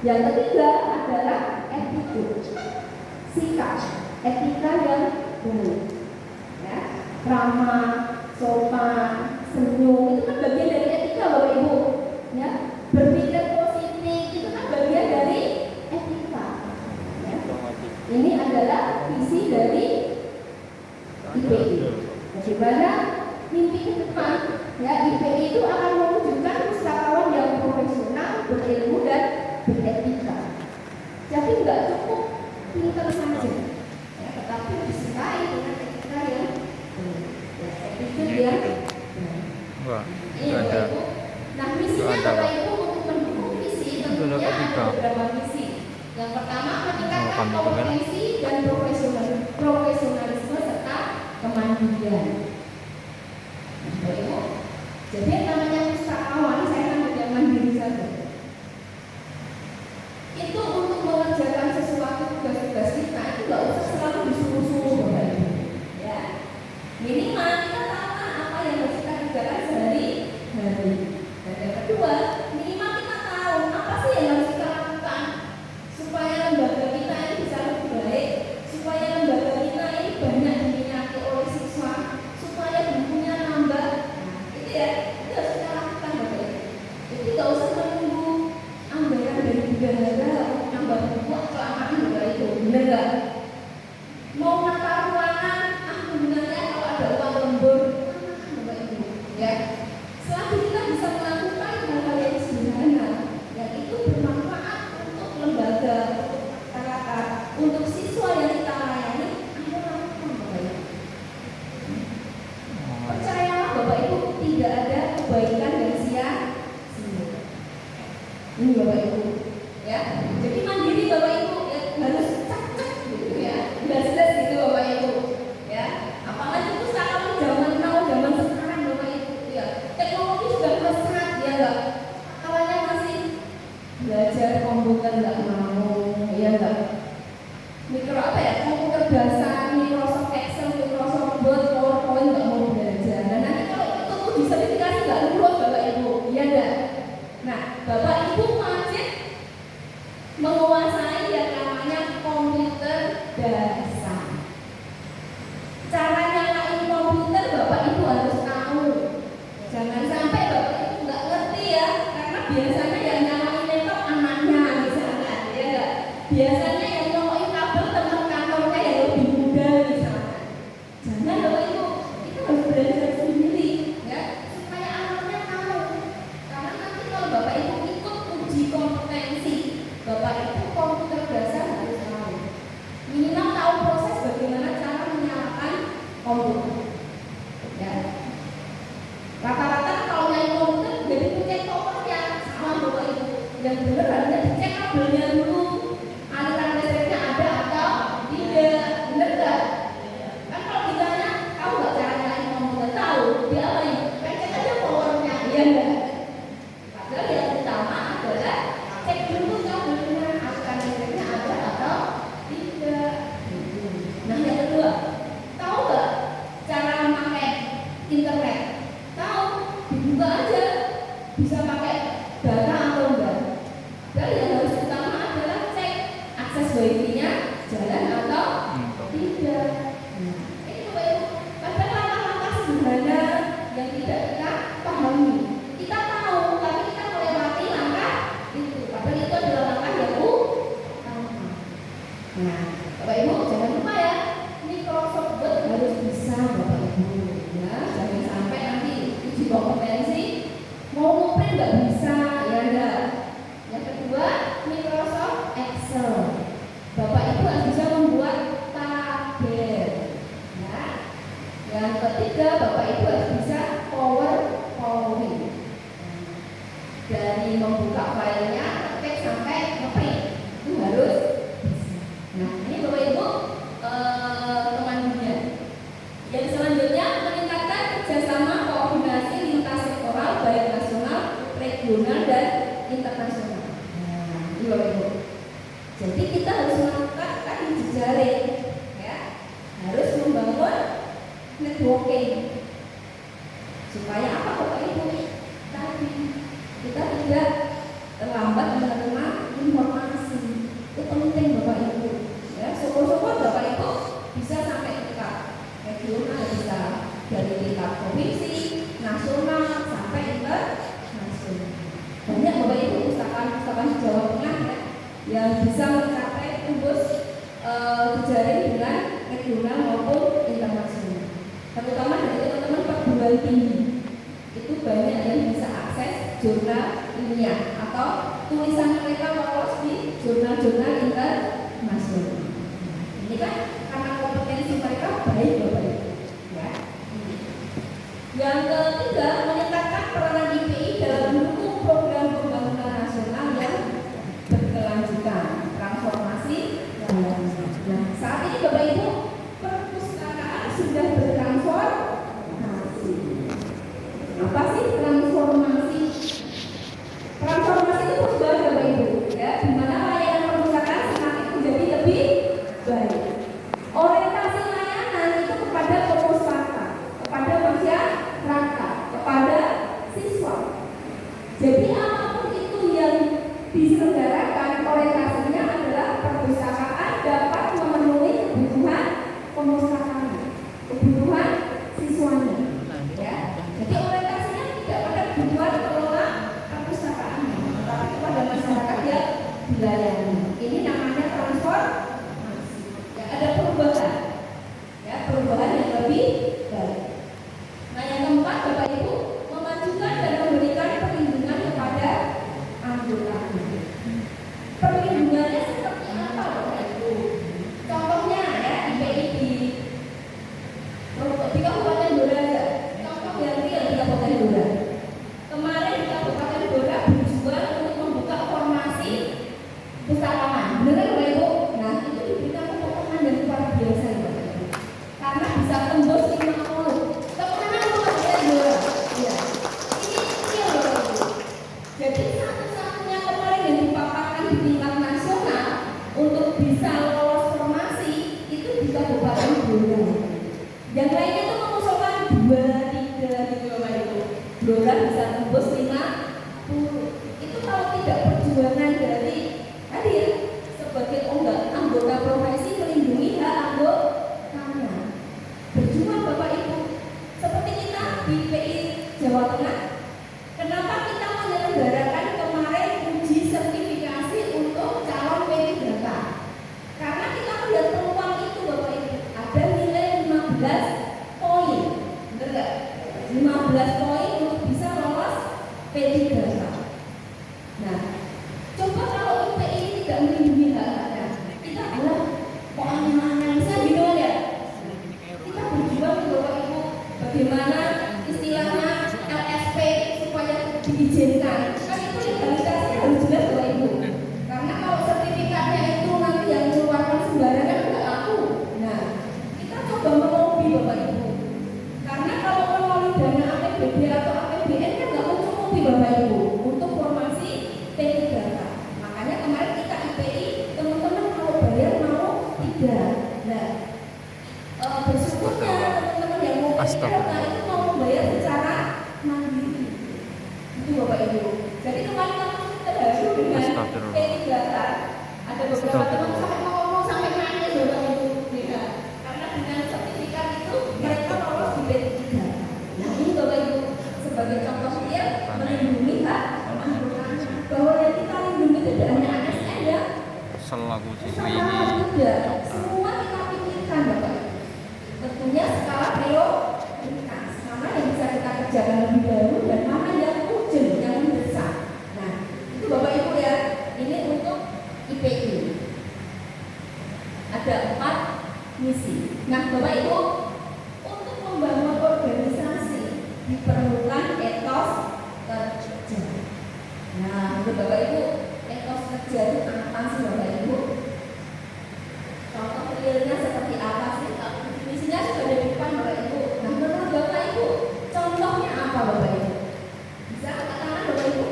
Yang ketiga adalah attitude, sikap, etika yang baik, ya, ramah, sopan, senyum, itu kan bagian dari etika Bapak Ibu, ya. Berpikir positif itu kan bagian dari etika, ya. Ini adalah visi dari IPI. Bagaimana mimpi ke depan, ya, IPI itu akan mewujudkan pustakawan yang profesional, berilmu dan beretika. Jadi nggak cukup pintar saja, ya, tetapi disertai dengan etika yang attitude yang ini Bapak Ibu. Nah, misinya Bapak Ibu untuk mendukung visi tentunya ada beberapa misi. Yang pertama, meningkatkan kompetensi dan profesionalisme serta kemandirian. Bapak Ibu, jadi yang namanya pustakawan, saya akan yang mandiri saja. Itu untuk mengerjakan sesuatu tugas-tugas kita itu nggak usah selalu disuruh-suruh Bapak Ibu, ya. Minimal kita tahu apa yang harus kita kerjakan sehari-hari. Dan yang kedua, minimal kita tahu apa sih yang harus kita lakukan supaya lembaga kita ini bisa lebih baik, supaya lembaga kita ini banyak diminati oleh siswa, supaya bukunya nambah. Nah, itu ya, itu harus kita lakukan Bapak Ibu. Jadi nggak usah menunggu anggaran dari negara untuk nambah buku kelamaan Bapak Ibu, bener nggak? Mau nata ruangan, sebenarnya kalau ada uang lembur, Bapak Ibu, ya. Selagi kita bisa melakukan hal-hal yang sederhana, yang itu bermanfaat untuk lembaga, untuk masyarakat, untuk siswa yang kita layani, ayo lakukan Bapak Ibu. Percayalah Bapak Ibu, tidak ada kebaikan yang sia-sia. Ini Bapak Ibu, ya. Jadi mandiri Bapak Ibu, ya, harus cek gitu ya, jelas-jelas gitu Bapak Ibu, ya. Apalagi itu sekarang zaman now, zaman sekarang Bapak Ibu, ya. Teknologi sudah pesat, ya enggak. Awalnya masih belajar komputer enggak mau, ya enggak. Komputer dasar, Microsoft Excel, Microsoft Word, PowerPoint enggak mau belajar. Dan nanti kalau itu disertifikasi enggak lulus Bapak Ibu, ya enggak. Nah, Bapak Ibu wajib menguasai yang namanya komputer dasar. Cara nyalain komputer Bapak Ibu harus tahu. Jangan sampai Bapak Ibu nggak ngerti ya, karena biasanya yang nyalain laptop anaknya misalnya, ya enggak. Biasanya yang nyolokin kabel teman kantornya yang lebih muda misalnya. Jangan Bapak Ibu, kita harus belajar sendiri, ya, supaya anaknya tahu. Karena nanti kalau Bapak Ibu ikut uji kompetensi, Bapak Ibu komputer dasar harus tahu. Minimal tahu proses bagaimana cara menyalakan komputer. Ya. Rata-rata kalau nyalain komputer jadi cek powernya, sama Bapak Ibu. Yang benar harusnya dicek kabelnya dulu, aliran listriknya ada atau tidak, benar nggak? Kan kalau ditanya, kamu nggak cara nyalain komputer, tahu? Dia apa ini? Cek aja powernya, iya nggak? Padahal yang utama adalah cek dulu kabelnya, aliran listriknya ada atau tidak. Nah yang kedua, tahu nggak cara memakai internet? Tahu, dibuka aja, bisa pakai data atau enggak. Dan yang harus utama adalah cek akses wifi-nya jalan atau tidak. Ini Bapak Ibu, ada langkah-langkah sederhana yang tidak kita pahami. Kita tahu, tapi kita melewati langkah itu. Padahal itu adalah langkah yang utama. Nah, Bapak Ibu jangan lupa ya, Microsoft Word harus bisa Bapak Ibu, ya. Jangan sampai nanti uji kompetensi mau ngeprint nggak bisa, ya enggak. Yang kedua, Microsoft Excel. Bapak Ibu harus bisa membuat tabel, ya. Yang ketiga, Bapak Ibu harus bisa PowerPoint. Dari membuka filenya, ketik sampai ngeprint itu harus bisa. Nah, ini Bapak Ibu kemandirian. Yang selanjutnya, meningkatkan kerjasama koordinasi lintas sektoral baik nasional, regional dan internasional. Nah, ini Bapak Ibu. Jadi kita harus melakukan tadi jejaring, ya, harus membangun networking. Supaya apa Bapak Ibu? Tadi kita tidak terlambat menerima informasi dijaring dengan regional maupun internasional. Terutama dari teman-teman perguruan tinggi, itu banyak yang bisa akses jurnal ilmiah atau tulisan mereka lolos di jurnal-jurnal internasional. Ini kan karena kompetensi mereka baik, Bapak Ibu. Ya. Yang ketiga, meningkatkan peranan IPI dalam mendukung program pembangunan nasional yang berkelanjutan, transformasi. Nah, saat ini Bapak Ibu, perpustakaan sudah bertransformasi. Apa sih transformasi? Transformasi itu sudah Bapak Ibu, ya, di mana layanan perpustakaan semakin menjadi lebih baik. Orientasi layanan itu kepada pemustaka, kepada masyarakat, kepada siswa. Jadi apapun itu yang diselenggarakan, orientasinya adalah perpustakaan dapat memenuhi kebutuhan pemustakaan, kebutuhan siswanya. Ya, jadi orientasinya tidak pada kebutuhan pengelola perpustakaan, tapi kepada masyarakat yang dilayani. Ini namanya transformasi. Ya, ada perubahan, ya, perubahan yang lebih baik. Nah, yang keempat, Bapak Ibu, memajukan dan memberikan perlindungan kepada anggota. Perlindungannya seperti apa, Bapak Ibu? Contohnya ya, IPI di Kabupaten Blora ya. Contoh yang real di Kabupaten Blora. Kemarin di Kabupaten Blora berjuang untuk membuka formasi pustakawan. Benar kan, Bapak Ibu? Nah, itu diberikan kewenangan yang luar biasa, Bapak Ibu. Karena bisa tembus 50. Kewenangan Kabupaten Blora. Ya. Ini real, Bapak Ibu. Jadi satu-satunya kemarin yang dipaparkan di tingkat nasional untuk bisa lolos formasi itu di Kabupaten Blora. Yang lainnya itu mengusulkan 2, 3 gitu, Bapak Ibu. Blora bisa tembus 50. Itu kalau tidak perjuangan dari hadir sebagai anggota profesi melindungi hak anggotanya. Berjuang, Bapak Ibu. Seperti kita di PI Jawa Tengah. Kenapa kita menyelenggarakan kemarin uji sertifikasi untuk calon P3K? Karena kita melihat peluang itu, Bapak Ibu. Ada nilai 15 poin, benar nggak? 15 poin untuk bisa lolos P3K. Nah, coba kalau IPI ini tidak melindungi hak-haknya, kita adalah kok aneh-aneh bisa gitu ya? Kita berjuang, Bapak Ibu, bagaimana istilahnya LSP supaya diizinkan. Kan itu legalitasnya harus jelas, Bapak Ibu. Karena kalau sertifikatnya itu nanti yang mengeluarkan sembarangan nggak laku. Nah, kita coba melobi, Bapak Ibu. Karena kalau melalui dana APBD atau APBN kan nggak mencukupi, Bapak Ibu, untuk formasi P3K. Makanya kemarin kita IPI, teman-teman kalau bayar mau tidak. Nah, bersyukurnya teman-teman yang mau P3K itu mau membayar secara mandiri. Itu, Bapak Ibu. Jadi kemarin kita terharu dengan P3K. Ada beberapa teman sampai ngomong sampai nangis, Bapak Ibu. Ya. Karena dengan sertifikat itu mereka lolos di P3K. Nah, ini Bapak Ibu sebagai contoh dia melindungi hak anggotanya. Bahwa yang kita lindungi tidak hanya ASN ya. Selaku siswi tidak. Semua kita pikirkan, Bapak Ibu. Tentunya skala prioritas. Mana yang bisa kita kerjakan lebih dahulu dan mana yang urgent, yang mendesak. Nah, itu Bapak Ibu ya. Ini untuk IPI. Ada 4 misi. Nah, Bapak Ibu, untuk membangun organisasi diperlukan etos kerja. Nah, untuk Bapak Ibu, etos kerja itu apa sih, Bapak Ibu? Contoh realnya seperti apa sih? Misinya sudah ada di depan, Bapak Ibu. Nah, menurut Bapak Ibu, contohnya apa, Bapak Ibu? Bisa katakan, Bapak Ibu?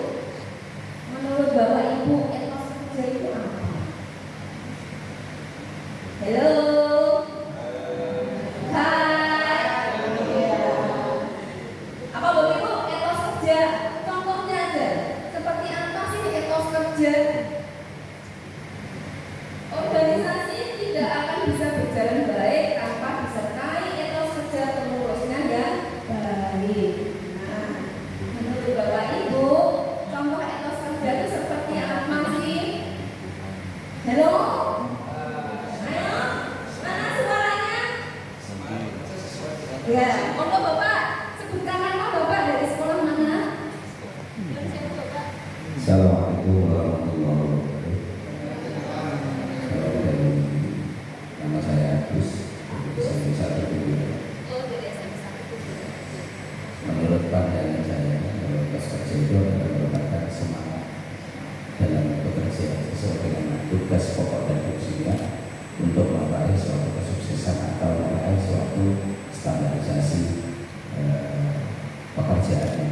Menurut Bapak Ibu, etos kerja itu apa? Halo. Hai. Ya. Apa, Bapak Ibu? Etos kerja. Contohnya aja. Seperti apa sih etos kerja? Organisasi tidak akan bisa berjalan baik tanpa disertai etos kerja pengurusnya yang baik. Nah, menurut Bapak Ibu, contoh etos kerja itu seperti apa sih? Halo? Ayo. Ya, monggo Bapak sebutkan nama Bapak dari sekolah mana? Assalamualaikum warahmatullahi wabarakatuh. Saya dari nama saya Agus, SMP 1 Kediri. Oh, dari SMP 1. Menurut pandangan saya, etos kerja itu adalah merupakan semangat dalam bekerja sesuai dengan tugas pokok dan fungsinya untuk meraih suatu kesuksesan atau meraih suatu standarisasi pekerjaan yang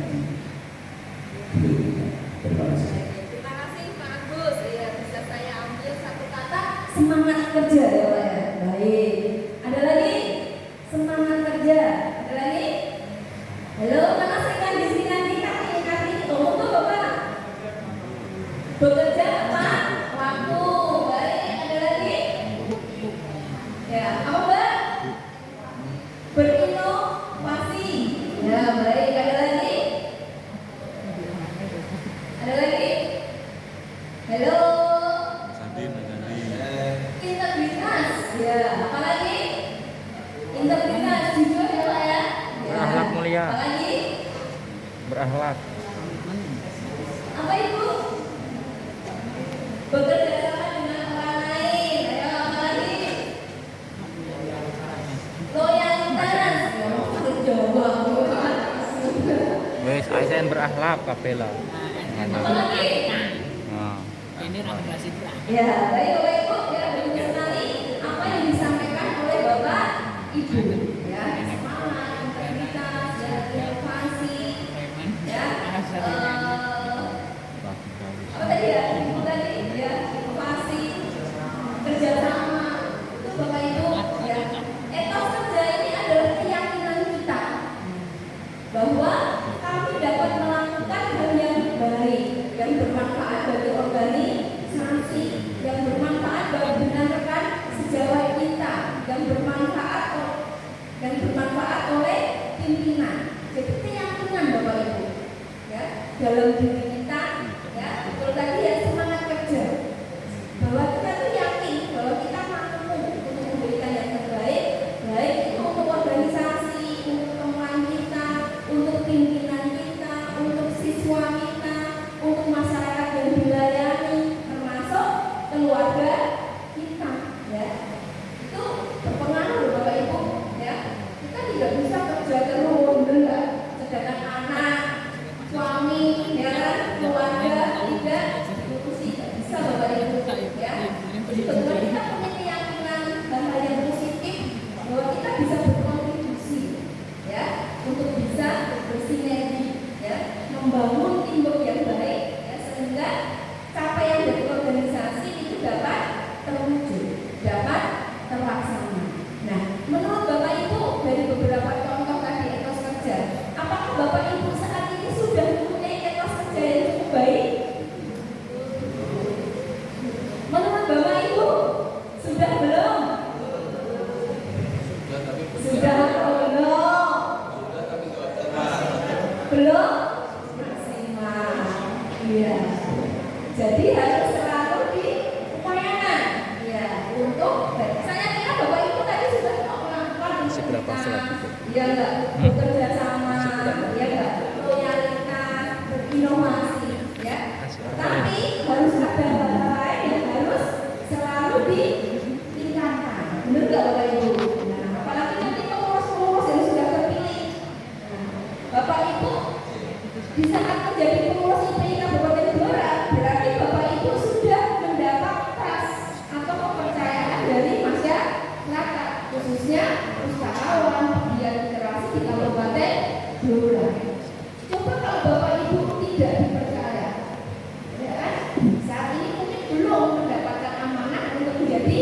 dimiliki. Terima kasih. Terima kasih Pak Agus. Ya, bisa saya ambil satu kata semangat kerja ya Pak ya. Baik. Ada lagi? Semangat kerja. Ada lagi? Halo, mana saya di sini nanti kaki tolong tuh Bapak. Bekerja apa? Waktu. Baik. Ada lagi? Ya, apa Mbak? Berinovasi. Ya, baik. Ada lagi? Ada lagi? Halo. Integritas. Ya, apa lagi? Integritas jujur ya Pak ya. Berakhlak mulia. Apa lagi? Berakhlak. Apa Ibu? Bekerja sama dengan orang lain. Ayo apa lagi? Loyalitas. Jawa. Wes, ASN berakhlak kapela. Apa lagi? Nah, Ini rekomendasi Ya, baik Bapak Ibu, ya betul sekali apa yang disampaikan oleh Bapak Ibu. Ya, semangat, integritas, ya, inovasi, ya, apa tadi ya? Ibu tadi, ya, inovasi, kerjasama, itu Bapak Ibu, ya. Etos kerja ini adalah keyakinan kita bahwa kami dapat melakukan hal yang baik, yang bermanfaat bagi organisasi, yang bermanfaat bagi rekan sejawat kita, yang bermanfaat oleh pimpinan. Jadi keyakinan Bapak Ibu, ya, dalam diri kita, ya, betul tadi ya semangat kerja, bahwa kita tuh yakin bahwa kita mampu untuk memberikan yang terbaik, baik itu untuk organisasi, untuk teman kita, untuk pimpinan kita, untuk siswa kita, untuk masyarakat yang dilayani, termasuk keluarga kita, ya. Itu berpengaruh Bapak Ibu, ya. Kita tidak bisa kerja terus, enggak. Sedangkan anak, suami, ya kan, keluarga tidak diurusi, tidak bisa Bapak Ibu, ya. Jadi betul kita punya keyakinan hal yang positif bahwa kita bisa berkontribusi, ya, untuk bisa bersinergi, ya, membangun teamwork yang baik, ya, sehingga capaian dari organisasi itu dapat terwujud, dapat terlaksana. Nah, menurut Bapak Ibu dari beberapa contoh tadi etos kerja, apakah Bapak Ibu saat ini sudah mempunyai etos kerja yang cukup baik? Menurut Bapak Ibu sudah belum? Sudah atau belum? Belum? Maksimal. Iya. Jadi harus selalu diupayakan, ya, untuk saya kira Bapak Ibu tadi sudah melakukan seberapa integritas, selanjutnya? ya enggak, bekerja sama, ya enggak, loyalitas, berinovasi, ya. Tapi harus ada hal lain yang harus selalu ditingkatkan. Benar enggak Bapak Ibu? Nah, apalagi nanti pengurus-pengurus yang sudah terpilih. Nah, Bapak Ibu di saat menjadi pengurus IPI Kabupaten Blora, berarti Bapak Ibu sudah mendapat trust atau kepercayaan dari masyarakat, khususnya usahawan, pegiat literasi di Kabupaten Blora. Coba kalau Bapak Ibu tidak dipercaya, ya kan? Saat ini mungkin belum mendapatkan amanah untuk menjadi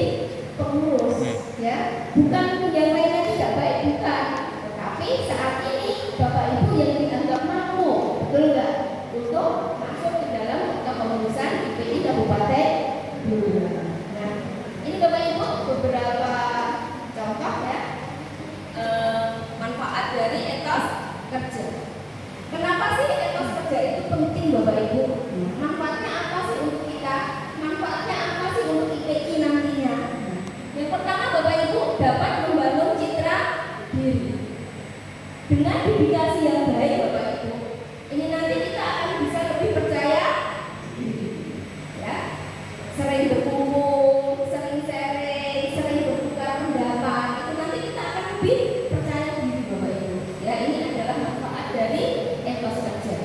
pengurus, ya. Bukan yang lainnya tidak baik, bukan. Tetapi saat ini Bapak Ibu yang dianggap mampu, betul nggak, untuk masuk ke dalam kepengurusan IPI Kabupaten Blora. Nah, ini Bapak Ibu beberapa contoh, ya, manfaat dari etos kerja. Kenapa sih etos kerja itu penting Bapak Ibu? Manfaatnya apa sih untuk kita? Manfaatnya apa sih untuk IPI nantinya? Yang pertama Bapak Ibu dapat membangun citra diri. Dengan dedikasi yang baik Bapak Ibu, ini nanti kita akan bisa lebih percaya diri, ya. Sering berkumpul, sering sharing, sering bertukar pendapat, itu nanti kita akan lebih percaya diri Bapak Ibu. Ya, ini adalah manfaat dari etos kerja.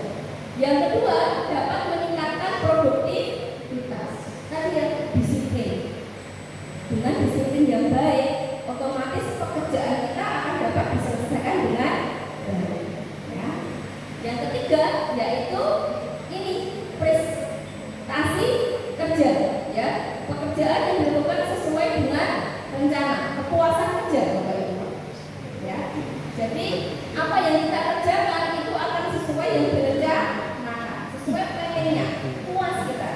Yang kedua, dapat meningkatkan produktivitas. Tadi yang disiplin. Dengan disiplin yang baik, otomatis pekerjaan kita akan dapat diselesaikan dengan baik. Ya. Yang ketiga yaitu ini prestasi kerja, ya, pekerjaan yang dilakukan sesuai dengan rencana, kepuasan kerja, Bapak Ibu. Ya. Jadi apa yang kita kerjakan itu akan sesuai yang direncanakan, sesuai plannya, puas kita.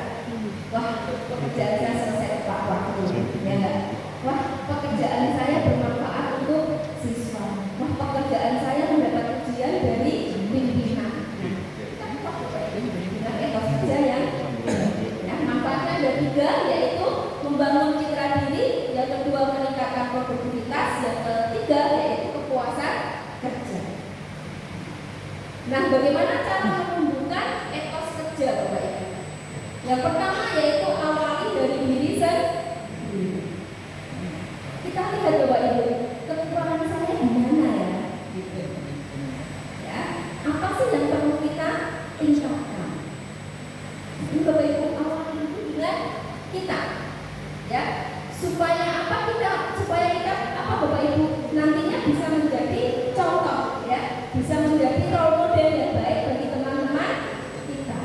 Wah, pekerjaan saya selesai tepat waktu, ya enggak? Wah, pekerjaan saya bermanfaat untuk siswa. Wah, pekerjaan saya mendapat ujian dari pimpinan. Kan Bapak Ibu, dengan etos kerja yang ya, manfaatnya ada 3, yaitu membangun citra diri, yang kedua meningkatkan produktivitas, yang ketiga yaitu kepuasan kerja. Nah, bagaimana cara menumbuhkan etos kerja, Bapak Ibu? Yang pertama yaitu awali dari diri sendiri. Kita lihat Bapak Ibu, kekurangan saya di mana ya? Gitu. Ya, apa sih yang perlu kita tingkatkan? Ini Bapak Ibu awali itu dengan kita, ya, supaya apa kita apa Bapak Ibu nantinya bisa menjadi contoh, ya, bisa menjadi role model yang baik bagi teman-teman kita.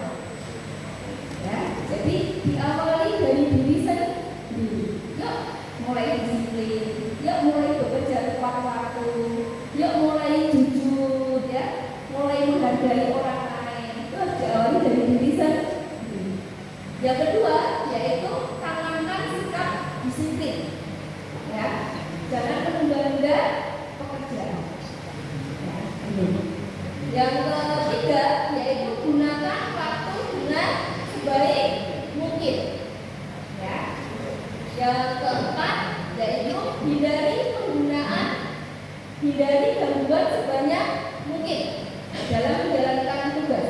Ya, jadi diawali dari diri sendiri. Yuk mulai disiplin, yuk mulai bekerja tepat waktu, yuk mulai jujur, ya, mulai menghargai orang lain. Itu harus diawali dari diri sendiri. Yang kedua yaitu tanamkan sikap disiplin, ya, jangan menunda-nunda pekerjaan. Ya, ini. Yang ketiga yaitu gunakan waktu dengan sebaik mungkin. Ya. Yang keempat yaitu hindari gangguan sebanyak mungkin dalam menjalankan tugas.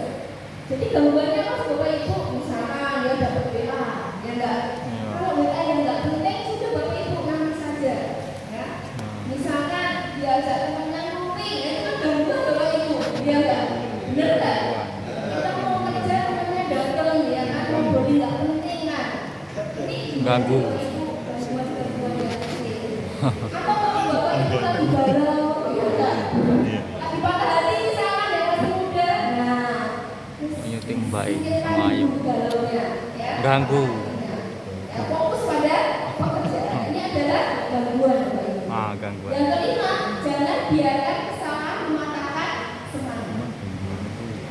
Jadi gangguannya mas Bapak Ibu, misalkan dia dapat WA, ya enggak? Kalau WA yang enggak penting sudah Bapak Ibu nanti saja. Ya. Misalkan diajak temannya ngopi, ya itu kan gangguan Bapak Ibu, ya enggak? Benar enggak? Kita mau kerja temannya datang, ya kan? Ngobrol enggak penting kan? Ini Ganggu. Atau kalau Bapak Ibu lagi galau, ya enggak? Lagi patah hati misalkan ya masih muda. Nah, Menyuting baik sama Ayu. galaunya, ya. Ganggu. Ya, fokus pada pekerjaan. Ini adalah gangguan Bapak Ibu. Gangguan. Yang kelima, jangan biarkan kesalahan mematahkan semangat.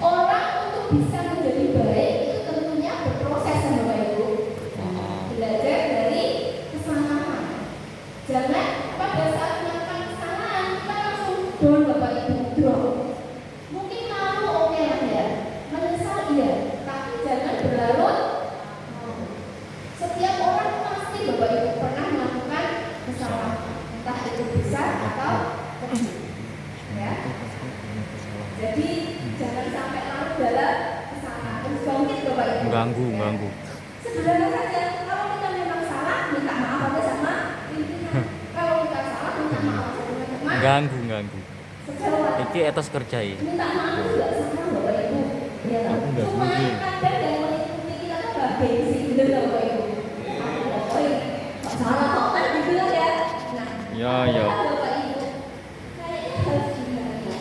Orang untuk bisa menjadi baik itu tentunya berproses Bapak Ibu. Belajar dari kesalahan. Jangan pada saat melakukan kesalahan kita langsung down Bapak Ibu, drop. Mungkin malu oke lah ya, menyesal iya, tapi jangan berlarut. Setiap orang pasti Bapak Ibu pernah melakukan kesalahan, entah itu besar atau kecil. Ya. Jadi jangan sampai larut dalam kesalahan. Terus bangkit Bapak Ibu. Ganggu. Sederhana saja, kalau kita memang salah, minta maaf aja sama pimpinan. Kalau kita salah, minta maaf sama teman-teman. Ganggu. Sejauh Iki etos kerja ini. minta maaf juga sama Bapak Ibu. Ya, Aku nggak cuma mungkin. kadang yang mengikuti kita kan nggak gengsi, bener nggak Bapak Ibu? Oh iya, kok salah kok kan dibilang ya. Nah, Ya. padahal Bapak Ibu, kayaknya harus dihindari.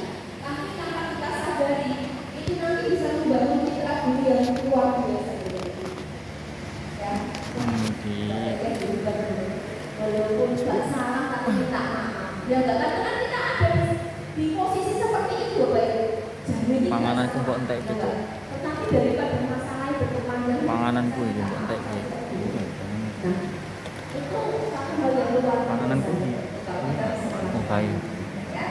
Tapi tanpa kita sadari, itu nanti bisa membangun citra diri yang luar biasa. Ya. Walaupun nggak salah tapi minta maaf. Ya nggak kadang kita ada di posisi seperti itu Bapak Ibu. Jangan kita Pangananku salah. kok entek Ya gitu. nggak? Tetapi daripada masalah itu berpanjang. Pangananku ini kok entek iki. Nah, itu satu hal yang luar biasa. Pangananku iki. Kalau kita semangat. Baik. Ya.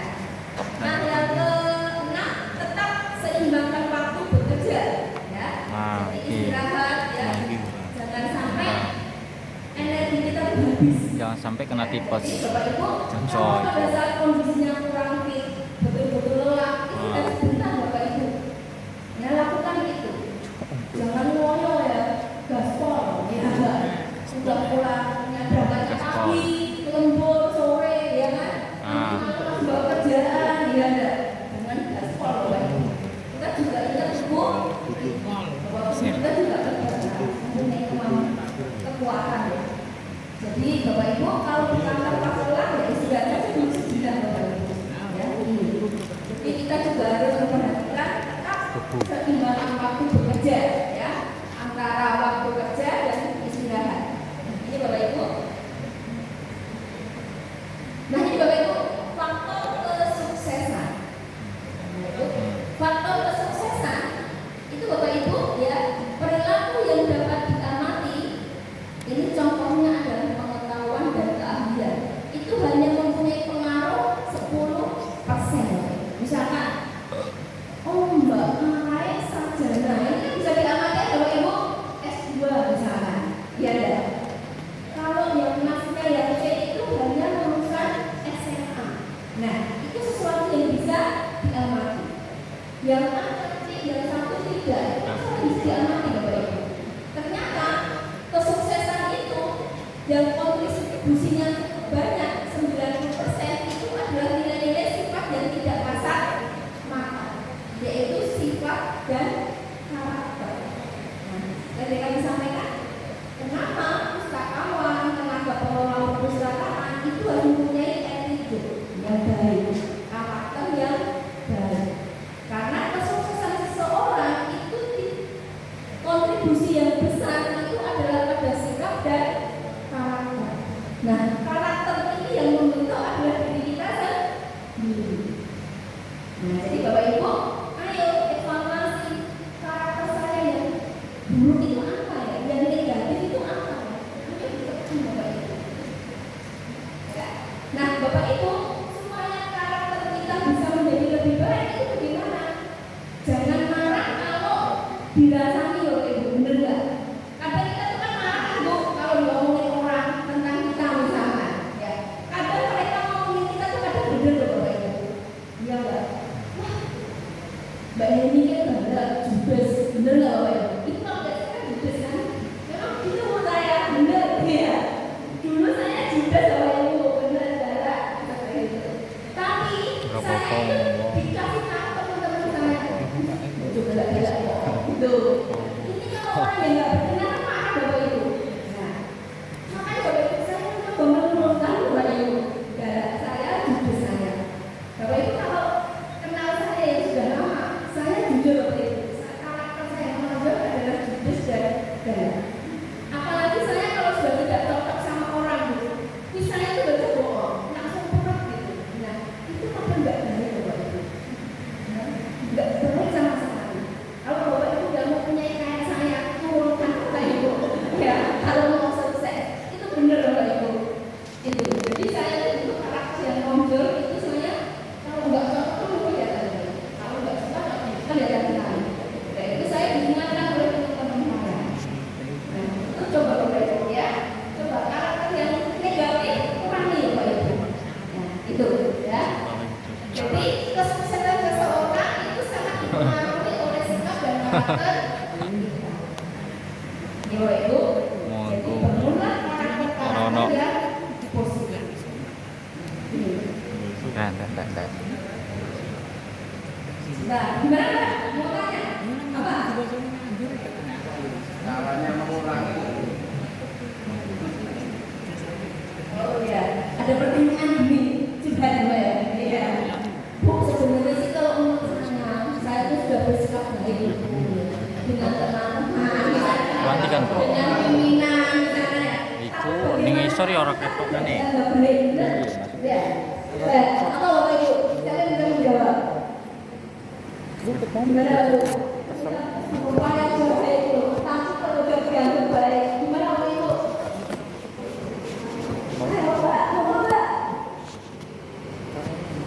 Nah, yang keenam, tetap seimbangkan waktu bekerja. Ya. Jadi istirahat ya. Jangan sampai energi kita habis. Jangan sampai kena tipes. Jadi Bapak Ibu, Coy. kalau pada saat kondisinya kurang fit, betul betul-betul lelah, istirahat sebentar Bapak Ibu. Ya lakukan itu. Jangan ngoyo ya, gaspol ya enggak. Sudah pulang, berangkatnya pagi, lembur sore ya kan. Malam bawa kerjaan ya enggak. Jangan gaspol Bapak Ibu. Kita juga ingat Bu, bahwa kita juga mempunyai kekuatan ya. Jadi Bapak Ibu kalau di kantor pas lelah ya istirahatnya cuma sejenak Bapak Ibu. Ya ini. Jadi kita juga harus memperhatikan tetap keseimbangan waktu bekerja ya antara waktu kerja dan istirahat. Ini Bapak Ibu. Nah ini Bapak Ibu faktor kesuksesan. Faktor kesuksesan itu Bapak Ibu ya perilaku yang dapat diamati. Ini contohnya adalah pengetahuan dan keahlian. Itu hanya mempunyai pengaruh 10%. Misalkan, oh Mbak Marai sarjana, ini bisa diamati Bapak Ibu S2 misalkan. Ya ada. Kalau yang masnya yang C itu hanya lulusan SMA. Nah, itu sesuatu yang bisa diamati. Yang A kecil dan satu tidak, itu bisa diamati Bapak Ibu. Ternyata kesuksesan itu yang kontribusinya banyak 90% itu adalah nilai-nilai sifat yang tidak kasat mata, yaitu sifat dan karakter. Nah, tadi kami sampaikan kenapa pustakawan, tenaga pengelola perpustakaan itu harus mempunyai attitude yang baik, karakter yang baik. Karena kesuksesan seseorang itu kontribusi yang besar itu adalah pada sikap dan karakter. Nah, karakter ini yang membentuk adalah diri kita sendiri. Nah, jadi Bapak Ibu, ayo evaluasi karakter saya yang buruk itu apa ya, yang negatif itu apa ya. Ayo ditekan Bapak Ibu. Ya. Nah, Bapak Ibu, supaya karakter kita bisa menjadi lebih baik itu bagaimana? Jangan marah kalau dirasani Bapak Ibu, bener nggak? Kadang kita tuh kan marah Bu kalau diomongin orang tentang kita misalnya, ya. Kadang mereka ngomongin kita tuh kadang bener loh Bapak Ibu, iya nggak? Wah, Mbak Yeni kan bener, judes, bener nggak Bapak Ibu? Itu kalau nggak saya judes kan? Memang itu menurut saya bener, ya. Dulu saya judes Bapak Ibu, bener darah, seperti itu. Tapi saya itu dikasih tahu teman-teman saya, juga nggak bilang itu. Ini kalau orang yang nggak berkenan marah Bapak Ibu. Nah, makanya Bapak Ibu saya mencoba menurunkan Bapak Ibu. Darah saya jujur saya. Bapak Ibu kalau kenal saya yang sudah lama, saya jujur Bapak Ibu. Karakter saya yang menonjol adalah jujur dan darah. Apalagi saya kalau sudah tidak cocok sama orang gitu, misalnya itu baca bohong, langsung perut gitu. Nah, itu makan nggak baik Bapak Ibu. Nggak baik sama sekali. Kalau Bapak Ibu tidak mau punya kayak saya, turunkan Bapak Ibu. Ya, kalau mau sukses, itu benar Bapak Ibu. Itu. Jadi saya itu karakter yang menonjol itu saya kalau nggak cocok itu tidak ada. Kalau nggak suka kan tidak ada. Dan itu saya diingatkan oleh teman-teman saya. Nah, itu coba Bapak Ibu ya. Coba karakter yang negatif kurangi ya Bapak Ibu. Nah, itu ya. Jadi kesuksesan seseorang itu sangat dipengaruhi oleh sikap dan karakter kita. Ini Bapak Ibu. Jadi bangunlah karakter yang positif. Nah. Nah, gimana Pak? Mau tanya? Apa? Caranya mengurangi. Oh ya, ada pertanyaan gini, juga Mbak ya. Iya. Bu, sebenarnya sih kalau menurut saya itu sudah bersikap baik dengan teman-teman, Pelantikan, Bu. dengan pimpinan misalnya ya. Iku ning isor ya ora ketok kan nih. Nggak boleh, benar. Ya. Apa Bapak Ibu? Siapa yang bisa menjawab? Gimana Bu? Supaya baik itu, tapi kalau udah dianggap baik, gimana Bapak Ibu? Ayo Pak, mau Pak?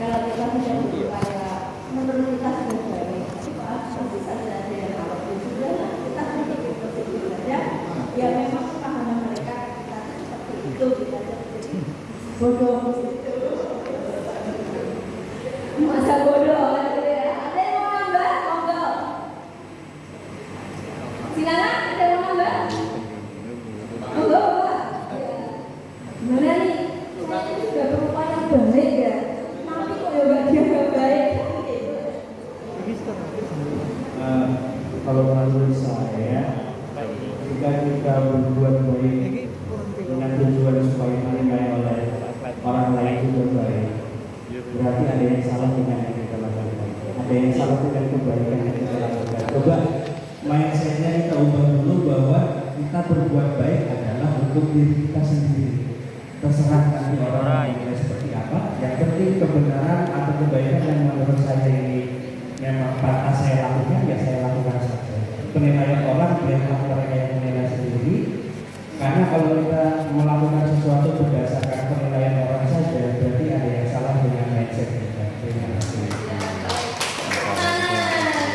Kalau kita sudah supaya menurut kita sudah baik, Pak, pasti saja ada yang kalau sudah kita sedikit positif saja. Ya memang pemahaman mereka kita seperti itu, kita jadi bodoh. Mas masa bodoh gitu ya. Ada yang mau nambah? Monggo. Silakan, ada yang mau nambah? Monggo, Pak. Ya. Gimana nih? Saya ini sudah berupaya baik ya. Tapi kok ya bagian gak baik? Kalau menurut saya, jika kita berbuat baik dengan tujuan supaya dinilai oleh orang lain juga baik, berarti ada yang salah dengan yang kita lakukan. Ada yang salah dengan kebaikan yang kita lakukan. Coba mindsetnya kita ubah dulu bahwa kita berbuat baik adalah untuk diri kita sendiri. Terserah nanti orang menilai seperti apa. Yang penting kebenaran atau kebaikan yang menurut saya ini memang pantas saya lakukan, ya saya lakukan saja. Penilaian orang biarlah mereka yang menilai sendiri. Karena kalau kita melakukan sesuatu berdasarkan penilaian orang saja, berarti ada yang salah dengan mindset kita. Terima kasih.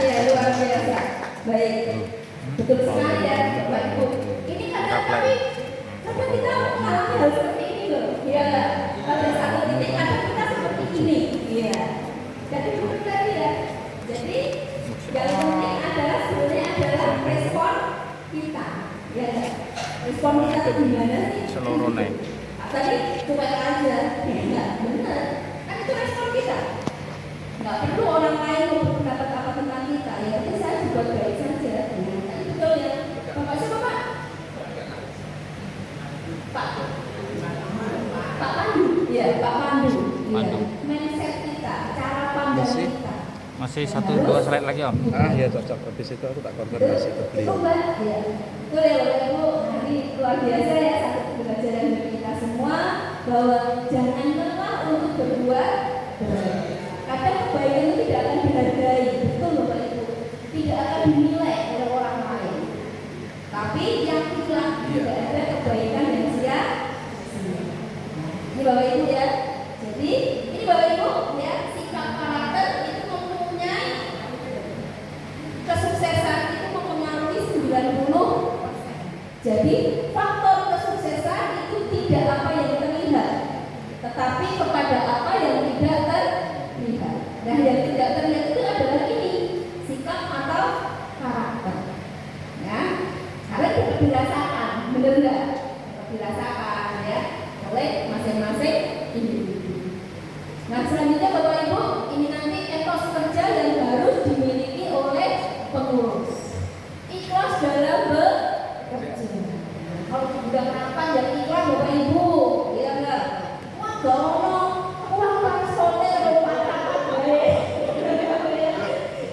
Ya luar biasa. Baik. Betul sekali ya, Bapak Ibu. Ini kadang kita mengalami hal seperti ini loh. Iya nggak? Pada satu titik kadang kita seperti ini. Iya. Jadi betul tadi ya. Jadi yang penting adalah sebenarnya adalah respon kita. Ya. Respon kita itu gimana sih? Seluruhnya. Tadi cuek aja. Enggak, benar. Kan itu respon kita. Nggak perlu orang lain mau berpendapat apa tentang kita. Ya, itu saya juga baik saja. Betul ya. Bapak siapa Pak? Pak Pandu. Iya, Pak Pandu. Iya. Mindset kita, cara pandang kita. Masih 1-2 slide lagi Om. Ya cocok. Habis itu aku tak konfirmasi ke beliau. Coba ya. Betul ya Bapak Ibu. Hari luar biasa ya satu pelajaran dari kita semua bahwa jangan lelah untuk berbuat baik. Kadang kebaikan itu tidak akan dihargai, betul Bapak Ibu. Tidak akan dinilai oleh orang lain. Tapi yang itulah tidak ada kebaikan yang sia-sia. Ini Bapak Ibu ya. Jadi ini Bapak Ibu ya, sikap karakter itu mempunyai kesuksesan itu mempengaruhi 90%. Jadi faktor kesuksesan itu tidak apa yang terlihat, tetapi kepada apa yang tidak terlihat. Nah, yang tidak terlihat itu adalah ini sikap atau karakter. Ya, karena dapat dirasakan, benar nggak? Dapat dirasakan ya oleh masing-masing individu. Nah, selanjutnya Bapak Ibu, ini nanti etos kerja yang harus dimiliki oleh pengurus. Ikhlas dalam bekerja. Kalau sudah kapan yang ikhlas Bapak Ibu, ya enggak? Wah, gono, wah langsungnya lupa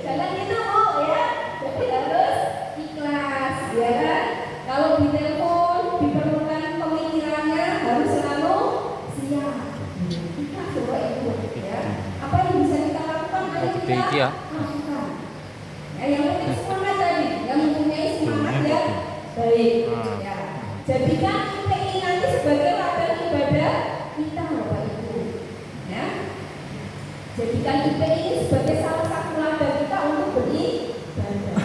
jangan gitu Bu ya. Jadi harus ikhlas ya kan. Kalau di telepon diperlukan pemikirannya harus selalu siap. Ikhlas Bapak Ibu ya. Apa yang bisa kita lakukan ayo kita lakukan. Ya, yang penting semangat tadi, yang mempunyai semangat yang baik ya. Jadikan IPI nanti sebagai ladang ibadah kita Bapak Ibu ya. Jadikan IPI ini sebagai salah satu ladang kita untuk beribadah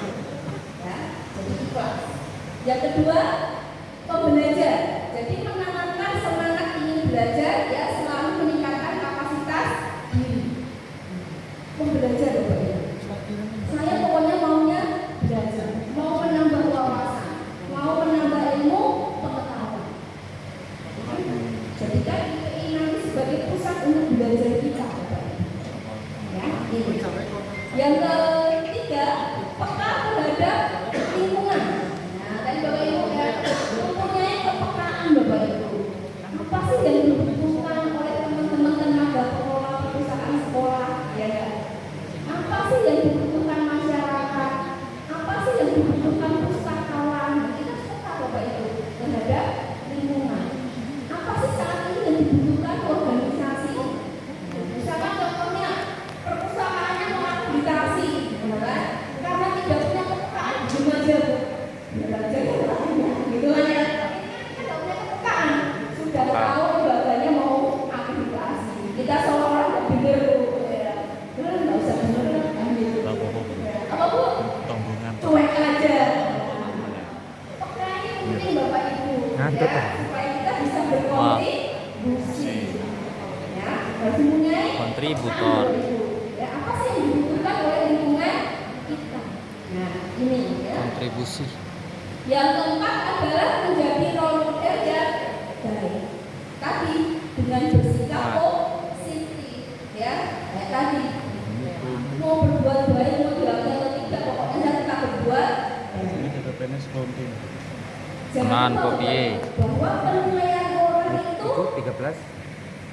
ya. Jadi ikhlas. Yang kedua, pembelajar. Jadi menanamkan semangat ingin belajar ya, selalu meningkatkan kapasitas diri. Pembelajar Bapak Ibu. Saya pokoknya maunya belajar, mau menambah wawasan, mau menambah ilmu pengetahuan. Jadikan IPI nanti sebagai pusat untuk belajar kita. Ya, ini. Yang ketiga, peka terhadap lingkungan. Nah, tadi Bapak Ibu ya, mempunyai kepekaan Bapak Ibu. Apa sih yang dibutuhkan oleh teman-teman tenaga pengelola perusahaan sekolah? Ya, apa sih yang dibutuhkan masyarakat? Apa sih yang dibutuhkan pustakawan? Kita peka Bapak Ibu terhadap lingkungan. Apa sih saat ini yang dibutuhkan organisasi? Misalkan contohnya perusahaannya mengakreditasi, kan? Karena tidak punya kepekaan, gimana belajar gitu kan ya? Tidak punya kepekaan, sudah tahu lembaganya mau akreditasi. Kita seolah-olah nggak bener ya, bener nggak usah bener kan gitu. Apa Bu? Cuek aja. Pokoknya ini penting Bapak Ibu ya, supaya kita bisa berkontribusi. Ya, harus mempunyai Kontributor. ya, apa sih yang dibutuhkan oleh lingkungan kita. Nah, ini ya. Kontribusi. Yang keempat adalah menjadi role model yang baik. Tadi dengan bersikap positif, ya, kayak tadi. Mau berbuat baik, mau dilakukan atau tidak, pokoknya kita berbuat baik. Tenan kopi. Bahwa penilaian orang itu 13.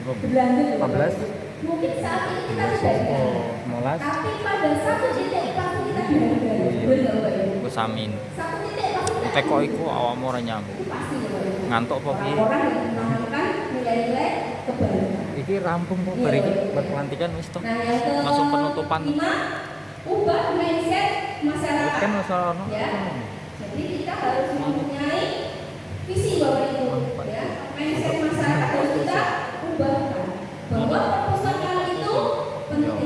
berlanjut 15. mungkin saat ini kita tidak ingat, 15. tapi pada satu titik pasti kita dihargai. Benar, Pak Ibu. Gue samin. Satu titik pasti kita Teko iku awakmu ora nyambung. itu pasti ya, Pak Ibu. Ngantuk apa piye? Orang yang menanamkan nilai-nilai kebaikan. Iki rampung kok Iya, bar iki iya. berpelantikan wis toh. Nah, yang ke Langsung penutupan. 5, ubah mindset masyarakat. Kan wis ono. Ya. Jadi kita harus mempunyai visi Bapak Ibu, ya. Mindset masyarakat harus kita ubahkan. Bahwa perpustakaan itu penting.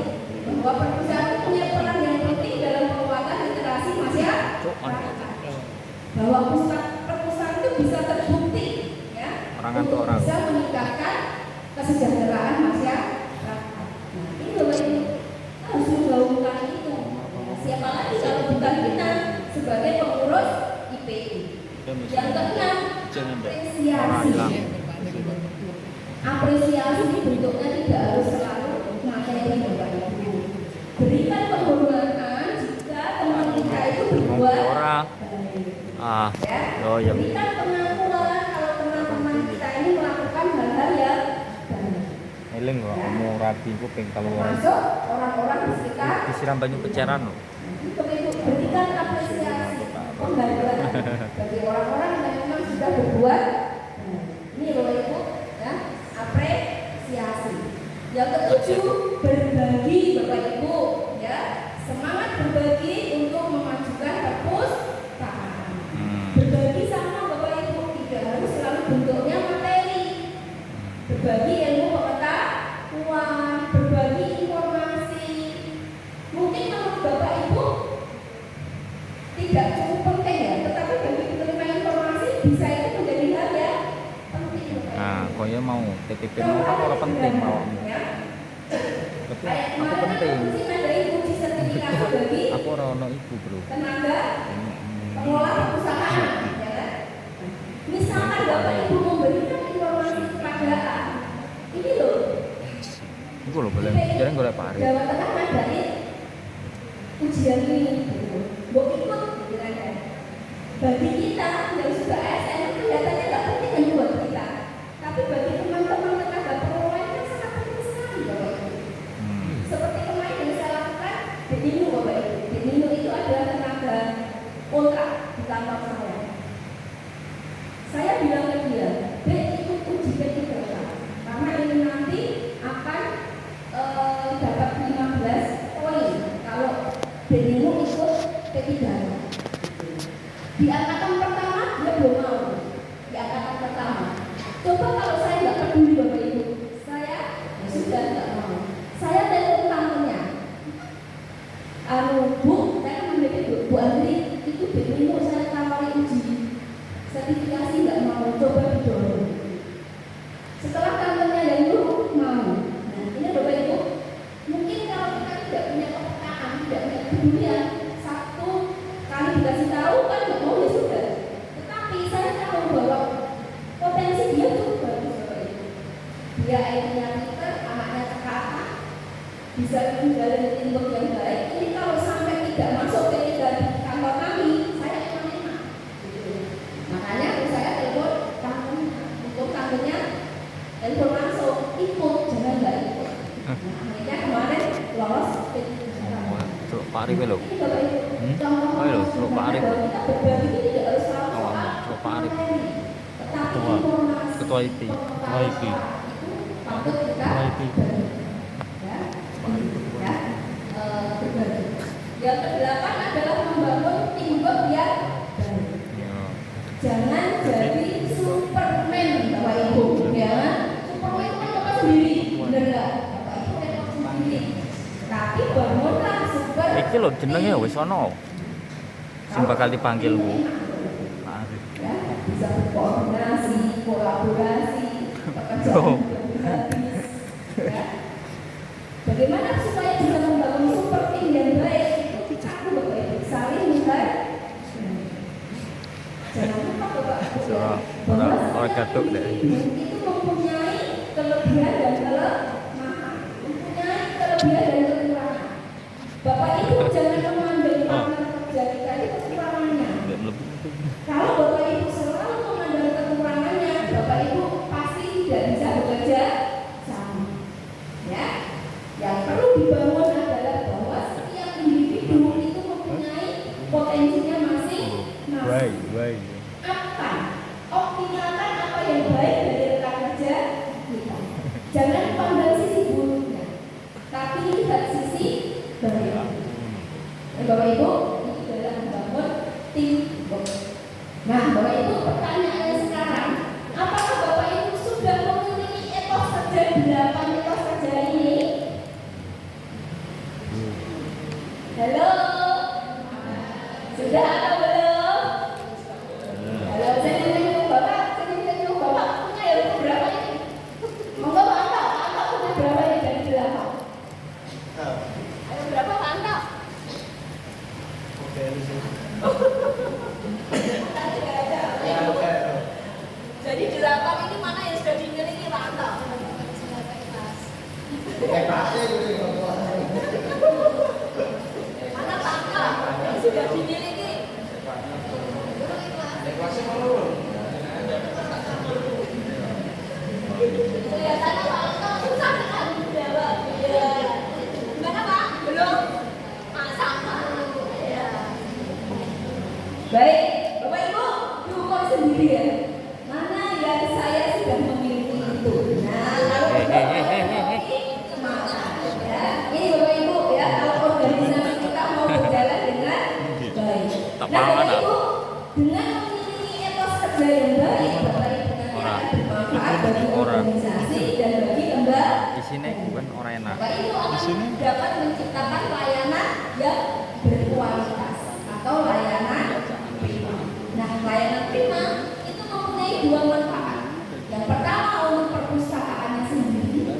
Bahwa perpustakaan itu punya peran yang penting dalam penguatan literasi masyarakat. Bahwa perpustakaan itu bisa terbukti, ya, Orang ngantuk untuk orang. bisa meningkatkan kesejahteraan masyarakat. Nah, ini Bapak Ibu harus menggaungkan itu. Nah, siapa lagi kalau bukan kita sebagai pengurus IPI. Yang keenam, apresiasi. Apresiasi ini bentuknya tidak harus selalu materi Bapak Ibu. Berikan penghormatan jika teman kita itu berbuat Ora. baik. Ah. Ya, Oh, ya. berikan pengakuan kalau teman-teman kita ini melakukan hal-hal yang baik. Eling kok kamu rapi ku ping keluar. Termasuk orang-orang di sekitar. Disiram banyu peceran lho. Berikan apresiasi, penghargaan bagi orang-orang yang memang sudah berbuat. Ini Bapak Ibu, ya, apresiasi. Yang ketujuh, berbagi Bapak Ibu, ya, semangat berbagi untuk memajukan perpustakaan. Berbagi sama Bapak Ibu tidak harus selalu bentuknya materi. Berbagi ilmu pengetahuan, berbagi informasi. Mungkin menurut Bapak Ibu tidak cukup penting ya, tetapi bagi penerima informasi bisa itu menjadi hal yang penting. Bapak Ibu. Nah, koyo mau TPP mau apa ora penting mau. Ya. Tapi Kayak aku kemarin penting. aku sih ada uji sertifikasi bagi Aku ora ono iku, Bro. tenaga pengelola perpustakaan, ya kan? Misalkan Bapak Ibu memberikan informasi kepada ini loh, Iku lho boleh. Jarang golek pare. Jawa Tengah ngadain ujian ini, gitu. Mau ikut, gitu kan? Bagi kita yang sudah ASN itu kelihatannya nggak penting kan buat kita, tapi bagi teman-teman tenaga pengelola itu sangat penting sekali, Bapak Ibu. Seperti kemarin yang saya lakukan di Ninu, Bapak Ibu. Di Ninu itu adalah tenaga kontrak di kantor saya. Saya bilang ke dia, "Dek, ikut uji P3K, karena ini nanti akan dapat 15 poin kalau di Ninu ikut P3K." Di angkatan pertama dia belum mau. Di angkatan pertama. Coba kalau saya nggak peduli Bapak Ibu, saya ya sudah nggak mau. Saya telepon tantenya. Bu, saya kan memiliki Bu Andri itu demo saya tawari uji sertifikasi nggak mau, coba didorong. Setelah tantenya yang dulu mau. Nah ini Bapak Ibu, mungkin kalau kita tidak punya kepekaan, tidak punya kepedulian, satu kali dikasih tahu kan nggak mau ya sudah. Tetapi saya tahu bahwa potensi dia cukup bagus Bapak Ibu. Dia ayahnya pintar, anaknya cekatan, bisa menjalani teamwork yang baik. Ini kalau sampai tidak masuk ke kantor kami, saya enak. Gitu. Makanya saya telepon tantenya, untuk tantenya telepon langsung, ikut, jangan nggak ikut. Nah, akhirnya kemarin lolos Celuk pare kowe lho. ini Bapak Ibu, contoh Oh, iya, Celuk Pak Arif. bahwa kita berbagi itu tidak harus selalu Oh, soal Celuk Pak Arif. materi, tetapi Ketua. informasi Ketua IP. Ketua IP. Patut kita Ketua IP. berbagi. Ya, ya, berbagi. Yang kedelapan adalah membangun teamwork yang baik. Ya. Jangan jadi Superman Bapak Ibu, ya. Superman itu kan Bapak sendiri, benar nggak? Bapak Ibu kan Bapak sendiri. Tapi bangunlah super. Iki lho jenenge wis ono. Sing bakal dipanggil Bu. Pak Arif. Ya, bisa berkoordinasi, kolaborasi, pekerjaan Oh. gratis. Ya. Bagaimana supaya bisa membangun Gatuk deh. itu mempunyai kelebihan dan kelemahan, mempunyai kelebihan dan kekurangan. Bapak Ibu jangan memandang partner kerja kita itu kekurangannya. Kalau Bapak Ibu selalu memandang kekurangannya, Bapak Ibu pasti tidak bisa bekerja sama. Ya, yang perlu dibangun adalah bahwa setiap individu itu mempunyai potensinya masing-masing. Apa? Optimalkan apa yang baik dari rekan kerja kita. Jangan pandang sisi buruknya, tapi lihat sisi baiknya. Dan Bapak Ibu, ini adalah membangun teamwork. Nah, Bapak Ibu, pertanyaannya sekarang, apakah Bapak Ibu sudah memiliki etos kerja 8 etos kerja ini? Halo? Sudah atau belum? Halo, saya tanya Bapak punya yang berapa ini? Monggo Pak Anto punya berapa ini dari 8? Ayo berapa Pak Anto? Jadi 8 ini mana yang sudah dimiliki Pak Anto? Mana Pak Anto yang sudah dimiliki? Kelihatannya Pak Anto susah kan jawab. Ya. Gimana Pak? Belum? Sama. Ya. Baik, Bapak Ibu diukur sendiri ya. Mana yang saya sudah memiliki itu? Nah, kalau mana? Ya, ini Bapak Ibu ya, kalau organisasi kita mau berjalan dengan baik. Nah, Bapak Ibu dengan memiliki etos kerja yang baik, Bapak Ibu nanti akan bermanfaat bagi organisasi dan bagi lembaga. Di sini bukan orang enak. Bapak Ibu akan dapat menciptakan layanan yang berkualitas atau layanan prima. Nah, layanan prima itu mempunyai dua manfaat. Yang pertama untuk perpustakaannya sendiri.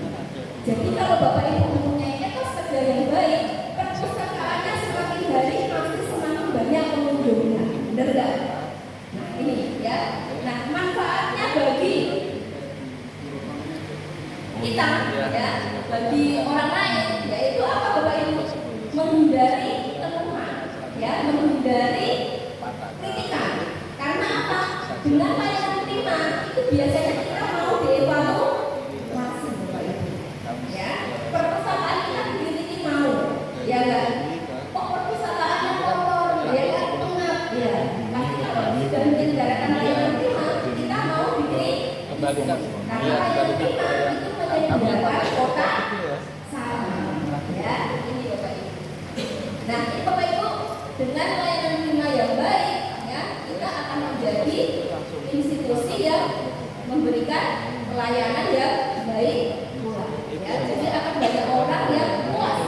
Jadi kalau Bapak Ibu mempunyai etos kerja yang baik, perpustakaannya semakin hari pasti semakin banyak pengunjungnya. Benar nggak? Nah ini ya. Nah manfaatnya bagi kita ya, bagi orang lain yaitu apa Bapak Ibu? Menghindari keluhan, ya, menghindari kritikan. Karena apa? Dengan layanan prima itu biasanya kita mau dievaluasi Bapak Ibu. Ya, perpustakaan kita sendiri ini mau, ya kan? Kok perpustakaannya kotor, ya kan? Pengap, ya. Tapi kalau sudah menyelenggarakan layanan prima, kita mau bikin kembalikan. Karena layanan prima itu menyediakan kota sama, ya. Ini Bapak Ibu. Nah, ini Bapak Ibu dengan layanan prima yang baik, ya, kita akan menjadi institusi yang memberikan pelayanan yang baik pula. Ya, jadi akan banyak orang yang puas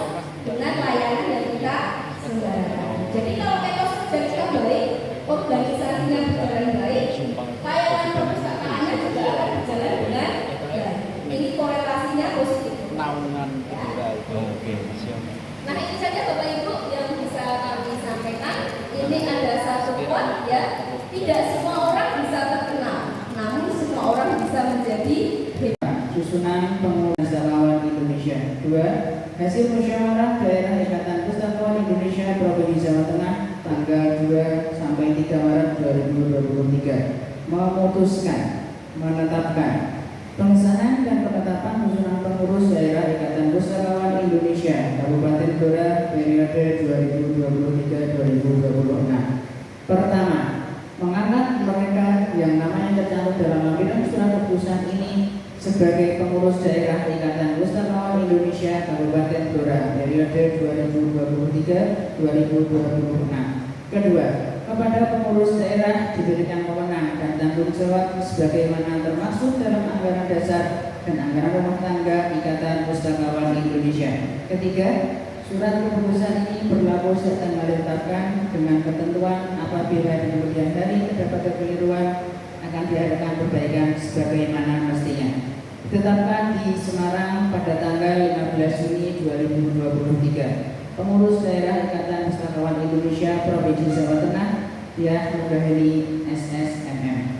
dengan layanan yang kita selenggarakan. Jadi kalau etos kerja kita baik, organisasinya berjalan baik, layanan perpustakaannya juga akan berjalan dengan baik. Ini korelasinya positif. Naungan Ya. Oke, siap. Nah ini saja Bapak Ibu yang bisa kami sampaikan. Ini ada satu quote ya. Tidak semua orang bisa terkenal, namun semua orang bisa menjadi hebat. Susunan pengurus pustakawan Indonesia. 2. Hasil musyawarah daerah Ikatan Pustakawan Indonesia Provinsi Jawa Tengah tanggal 2 sampai 3 Maret 2023 memutuskan menetapkan pengesahan dan penetapan susunan pengurus daerah Ikatan Pustakawan Indonesia Kabupaten Blora periode 2023-2026. Pertama, mengangkat mereka yang namanya tercantum dalam lampiran surat keputusan ini sebagai pengurus daerah Ikatan Pustakawan Indonesia Kabupaten Blora periode 2023-2026. Kedua, kepada pengurus daerah diberikan wewenang dan tanggung jawab sebagaimana termaksud dalam anggaran dasar dan anggaran rumah tangga Ikatan Pustakawan Indonesia. Ketiga, surat keputusan ini berlaku serta ditetapkan dengan ketentuan apabila di kemudian hari terdapat kekeliruan akan diadakan perbaikan sebagaimana mestinya. Ditetapkan di Semarang pada tanggal 15 Juni 2023. Pengurus daerah Ikatan Pustakawan Indonesia Provinsi Jawa Tengah, Diah Nuraheli SSMM.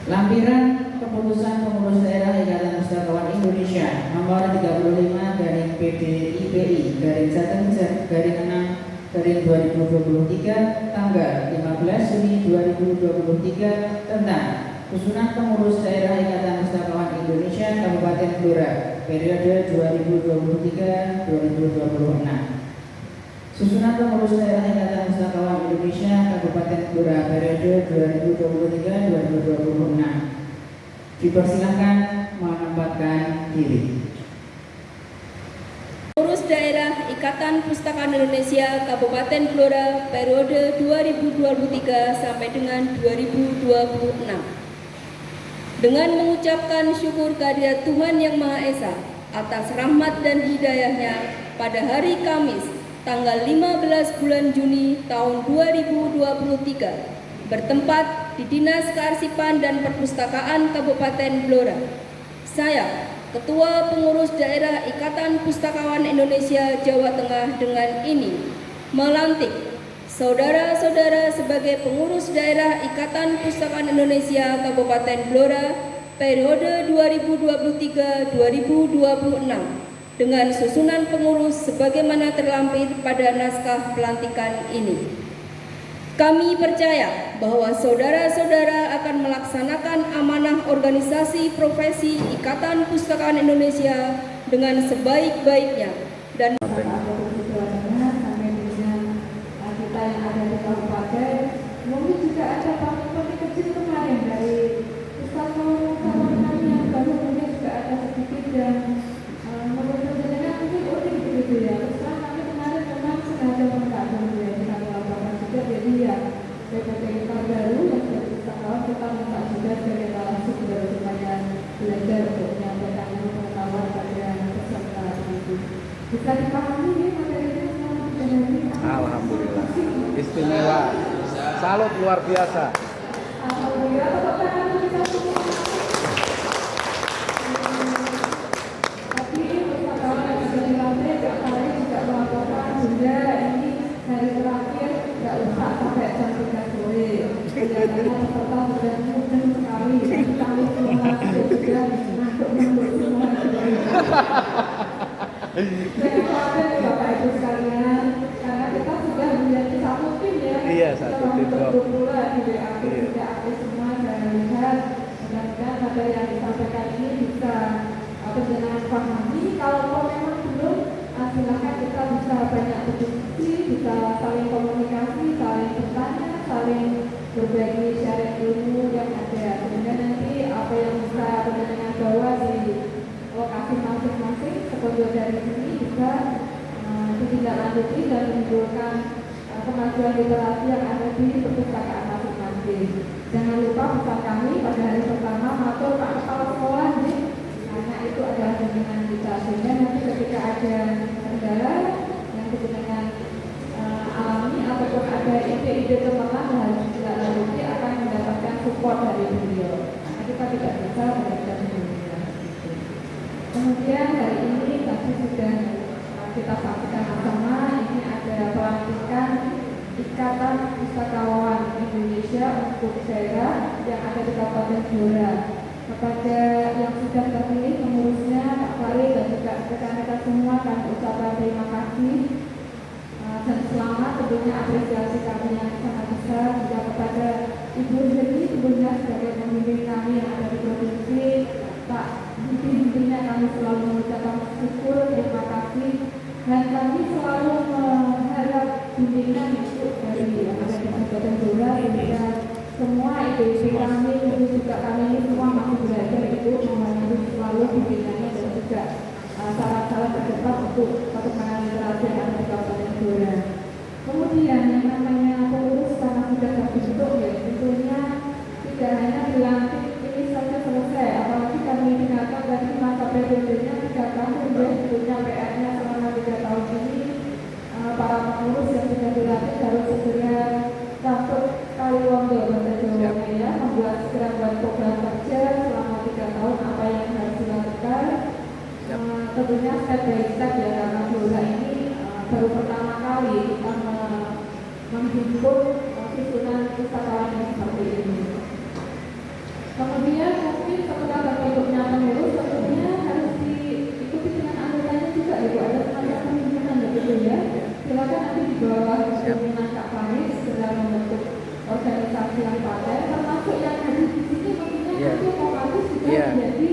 Lampiran Keputusan Pengurus Daerah Ikatan Pustakawan Indonesia nomor 35 garing PDIPI garing Jateng garing 6 garing 2023 tanggal 15 Juni 2023 tentang Susunan Pengurus Daerah Ikatan Pustakawan Indonesia Kabupaten Blora periode 2023-2026. Susunan Pengurus Daerah Ikatan Pustakawan Indonesia Kabupaten Blora periode 2023-2026. Dipersilakan menempatkan diri. Pengurus Daerah Ikatan Pustakawan Indonesia Kabupaten Blora periode 2023 sampai dengan 2026. Dengan mengucapkan syukur kehadirat Tuhan Yang Maha Esa atas rahmat dan hidayahnya pada hari Kamis tanggal 15 bulan Juni tahun 2023 bertempat di Dinas Kearsipan dan Perpustakaan Kabupaten Blora. Saya, Ketua Pengurus Daerah Ikatan Pustakawan Indonesia Jawa Tengah dengan ini melantik saudara-saudara sebagai pengurus daerah Ikatan Pustakawan Indonesia Kabupaten Blora periode 2023-2026 dengan susunan pengurus sebagaimana terlampir pada naskah pelantikan ini. Kami percaya bahwa saudara-saudara akan melaksanakan amanah organisasi profesi Ikatan Pustakawan Indonesia dengan sebaik-baiknya dan kita yang ada di kabupaten, mungkin juga ada partai kecil kemarin dari pustakawan kami yang baru, mungkin juga ada sedikit dan menurut saya mungkin unik begitu ya. Setelah kami kemarin memang sengaja mengadakan ya, kami lakukan juga, jadi ya PPT kita baru yang dari pustakawan kita minta juga sebagai narasi supaya belajar untuk menyampaikan pengetahuan pada peserta itu. Bisa dipahami ya materinya selama ini. Alhamdulillah. Istimewa. Salut luar biasa. Alhamdulillah, tepuk tangan kita semua. Tapi pustakawan yang sudah dilantik, Kak Kari juga melaporkan Bunda ini hari terakhir nggak usah sampai jam 3 sore. Kelihatannya peserta sudah mudah sekali. Tapi kami semua sudah ngantuk semua. Jadi khawatir Bapak Ibu sekalian, karena kita sudah menjadi satu tim ya. Iya, satu tim. Pula di BAP tidak aktif semua dan lihat mudah-mudahan materi yang disampaikan ini bisa penjenengan pahami. Kalau memang belum, silakan kita bisa banyak berdiskusi, bisa saling komunikasi, saling bertanya, saling berbagi sharing ilmu yang ada. Kemudian nanti apa yang bisa penjenengan bawa di lokasi masing-masing sekolah dari sini bisa ditindaklanjuti dan menimbulkan kemajuan literasi yang ada di perpustakaan masing-masing. Jangan lupa pesan kami pada hari pertama matur Pak Kepala Sekolah nih, karena itu adalah dengan kita, sehingga nanti ketika ada kendala yang dengan alami ataupun ada ide-ide cemerlang yang harus ditindaklanjuti akan mendapatkan support dari beliau. Karena kita tidak bisa mendapatkan beliau. Kemudian hari ini tadi sudah kita saksikan bersama, ini ada pelantikan Ikatan Pustakawan Indonesia untuk daerah yang ada di Kabupaten Blora. Kepada yang sudah terpilih pengurusnya Pak Fahri dan juga rekan-rekan semua kami ucapkan terima kasih dan selamat, tentunya apresiasi kami yang sangat besar juga kepada Ibu Heri sebelumnya sebagai pemimpin kami yang ada di provinsi, Pak Intinya kami selalu mengucapkan syukur, terima kasih, dan kami selalu mengharap bimbingan itu dari yang ada di Kabupaten Blora, sehingga semua ide-ide kami, tentu juga kami ini semua masih belajar itu membantu selalu bimbingannya dan juga saran-saran ke depan untuk perkembangan literasi yang ada di Kabupaten Blora. Kemudian yang namanya pengurus karena sudah terbentuk ya, tentunya tidak hanya dilantik ini saja selesai, apalagi kami dengarkan dari masa periodenya 3 tahun ya, tentunya PR-nya selama 3 tahun ini para pengurus yang sudah dilantik harus segera takut kali londo bahasa Jawanya ya, membuat segera buat program kerja selama 3 tahun apa yang harus dilakukan. Tentunya step by step ya, karena Blora ini baru pertama kali kita menghimpun susunan pustakawan yang seperti ini. Kemudian mungkin setelah terbentuknya pengurus tentunya harus diikuti dengan anggotanya juga Ibu, ada semacam pimpinan begitu ya. Silakan nanti di bawah pimpinan Kak Faris segera membentuk organisasi yang paten, termasuk yang hadir di sini mungkin nanti Kak Faris juga menjadi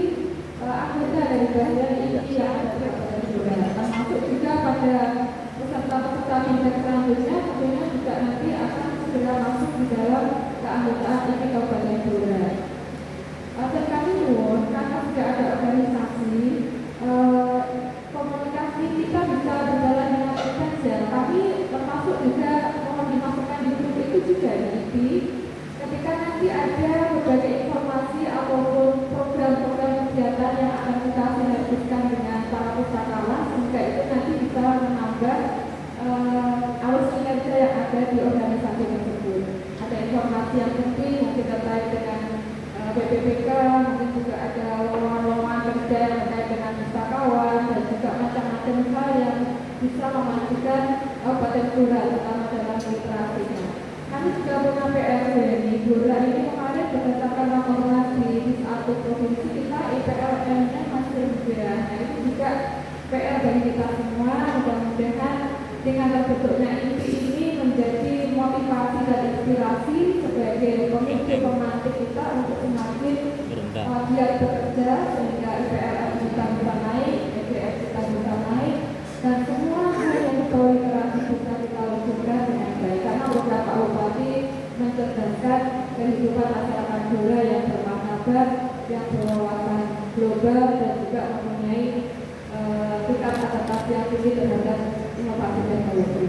anggota dari bagian ini yang ada di Kabupaten Blora. Termasuk juga pada peserta-peserta tingkat selanjutnya tentunya juga nanti akan segera masuk di dalam keanggotaan ini Kabupaten Blora. Dan kami mohon karena sudah ada organisasi, komunikasi kita bisa berjalan dengan intens ya. Tapi termasuk juga mohon dimasukkan di grup itu juga di ketika nanti ada berbagai informasi ataupun program-program kegiatan yang akan kita sinergiskan dengan para pustakawan, sehingga itu nanti bisa menambah arus kinerja yang ada di organisasi tersebut. Ada informasi yang penting mungkin terkait dengan BPPK, mungkin juga ada lowongan kerja yang terkait dengan pustakawan dan juga macam-macam hal yang bisa memajukan Kabupaten Blora terutama dalam literasinya. Kami juga punya PR di Blora ini kemarin berdasarkan rakornas di satu provinsi kita IPLN-nya masih rendah. Nah itu juga PR dari kita semua, mudah-mudahan dengan terbentuknya ini menjadi motivasi dan inspirasi sebagai pemicu pemantik kita untuk semakin giat bekerja sehingga IPLN kita bisa naik, EGF kita bisa naik, dan semua hal yang berliterasi bisa kita wujudkan dengan baik. Karena beberapa bupati mencerdaskan kehidupan masyarakat Blora yang bermartabat, yang berwawasan global dan juga mempunyai tingkat adaptasi yang tinggi terhadap inovasi teknologi.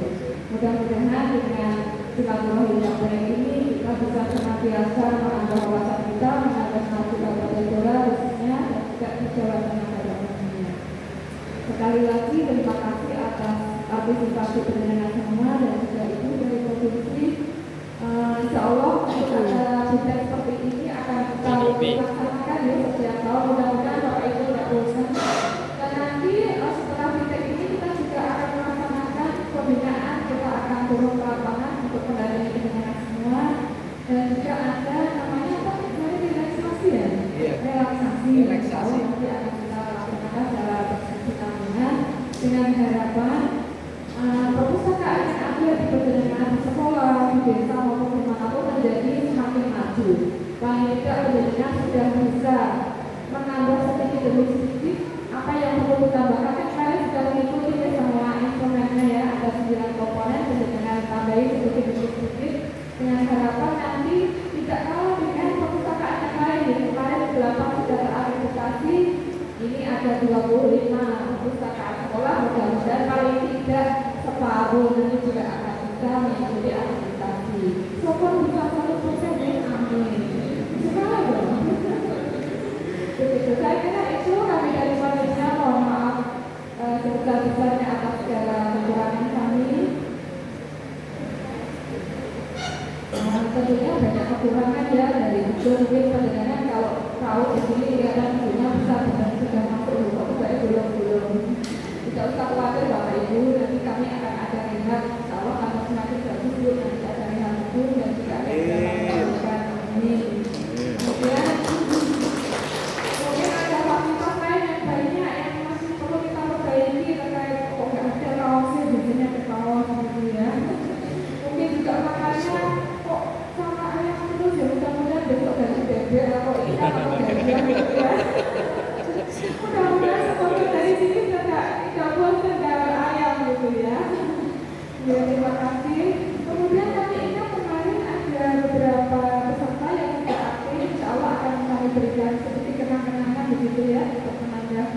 Mudah-mudahan dengan silaturahmi yang baik ini kita bisa senantiasa menambah wawasan kita, menambah maju Kabupaten Blora khususnya dan juga di Jawa Tengah pada umumnya. Sekali lagi terima kasih atas partisipasi pendengar semua dan juga Ibu dari provinsi. Insya Allah untuk acara budaya seperti ini akan kita laksanakan ya setiap tahun. Mudah-mudahan Bapak Ibu tidak bosan. Dan nanti setelah budaya ini kita juga akan melaksanakan pembinaan. Kita akan turun ke lapangan untuk mendampingi pendengar semua. Dan juga ada namanya apa? Relaksasi ya? Relaksasi. Nanti akan kita laksanakan secara berkesinambungan dengan harapan perpustakaan yang ada di pendengar sekolah, di desa maupun dimanapun menjadi semakin maju. Paling tidak pendengar sudah bisa menambah sedikit demi sedikit apa yang perlu ditambahkan. Kalian sudah mengikuti semua instrumennya ya, ada 9 komponen, pendengar tambahin sedikit demi sedikit dengan harapan nanti tidak kalah dengan perpustakaan yang lain. Jadi kemarin 8 sudah terakreditasi, ini ada 25 perpustakaan sekolah, mudah-mudahan paling tidak separuh nanti juga akan bisa mengikuti akreditasi. Sopor bisa 100% ya, amin. Semangat dong. Begitu, saya kira itu kami dari panitia, mohon maaf sebesar-besarnya atas segala kekurangan kami. Tentunya banyak kekurangan ya dari itu, mungkin pendengaran kalau tahu di sini kelihatan ibunya besar dan sudah masuk kok belum. Tidak usah khawatir Bapak Ibu, nanti kami akan ada rehat, insya Allah akan semakin bagus Bu, nanti ada rehat itu dan juga ada melakukan ini. Kemudian mungkin ada fasilitas lain yang banyak yang masih perlu kita perbaiki terkait kok nggak ada kaosnya, biasanya ada kaos gitu ya. Mungkin juga makannya kok sama ayam terus ya, mudah-mudahan besok ganti bebek atau ikan atau gajah gitu ya. Mudah-mudahan semoga dari sini tidak bosan dengan ayam gitu ya. Ya terima kasih. Kemudian kami ingat kemarin ada beberapa peserta yang tidak aktif, insya Allah akan kami berikan seperti kenang-kenangan begitu ya untuk menambah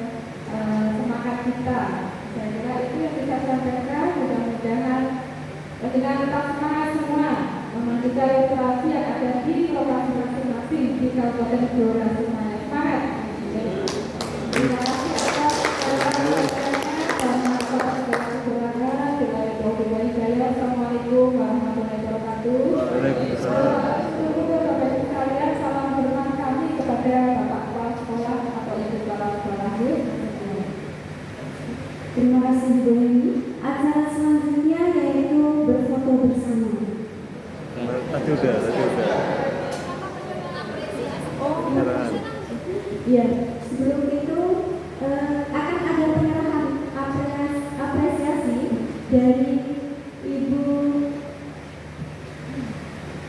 semangat kita. Saya kira itu yang bisa saya sampaikan. Mudah-mudahan dengan tetap semangat semua memanfaatkan literasi yang ada di lokasi masing-masing di Kabupaten Blora semuanya. Semangat. Terima kasih atas Assalamualaikum warahmatullahi wabarakatuh. Bapak Ibu sekalian, salam hormat kami kepada Bapak Kepala Sekolah atau Ibu Kepala Sekolah. Terima kasih Bu Dewi. Acara selanjutnya yaitu berfoto bersama. Tadi udah. Oh Ya, sebelum itu akan ada penyerahan apresiasi dari Ibu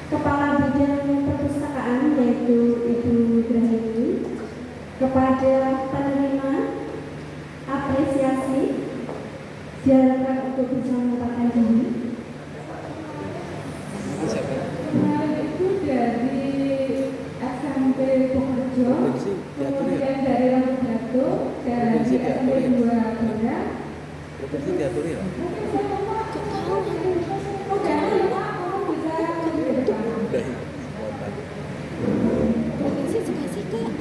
Kepala Bidang Perpustakaan yaitu Ibu Grahini kepada penerima apresiasi. Diharapkan untuk bisa menempatkan diri. Itu dari SMP Pokerjo, kemudian dari Lampung Batu, dari SMP 2 Banda. Provinsi diaturi lah. Oh, jangan lupa kamu bisa lebih ke depan. Dari Provinsi Bekasi Kak.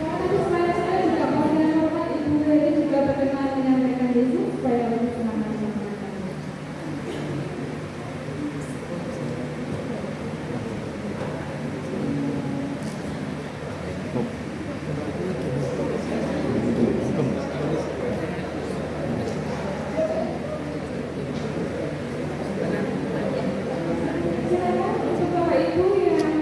Tapi saya juga mau menyampaikan Ibu Heri juga bagaimana menyampaikan diri supaya lebih semangat menyampaikannya. Silakan untuk Bapak Ibu yang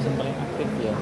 Yang paling aktif ya.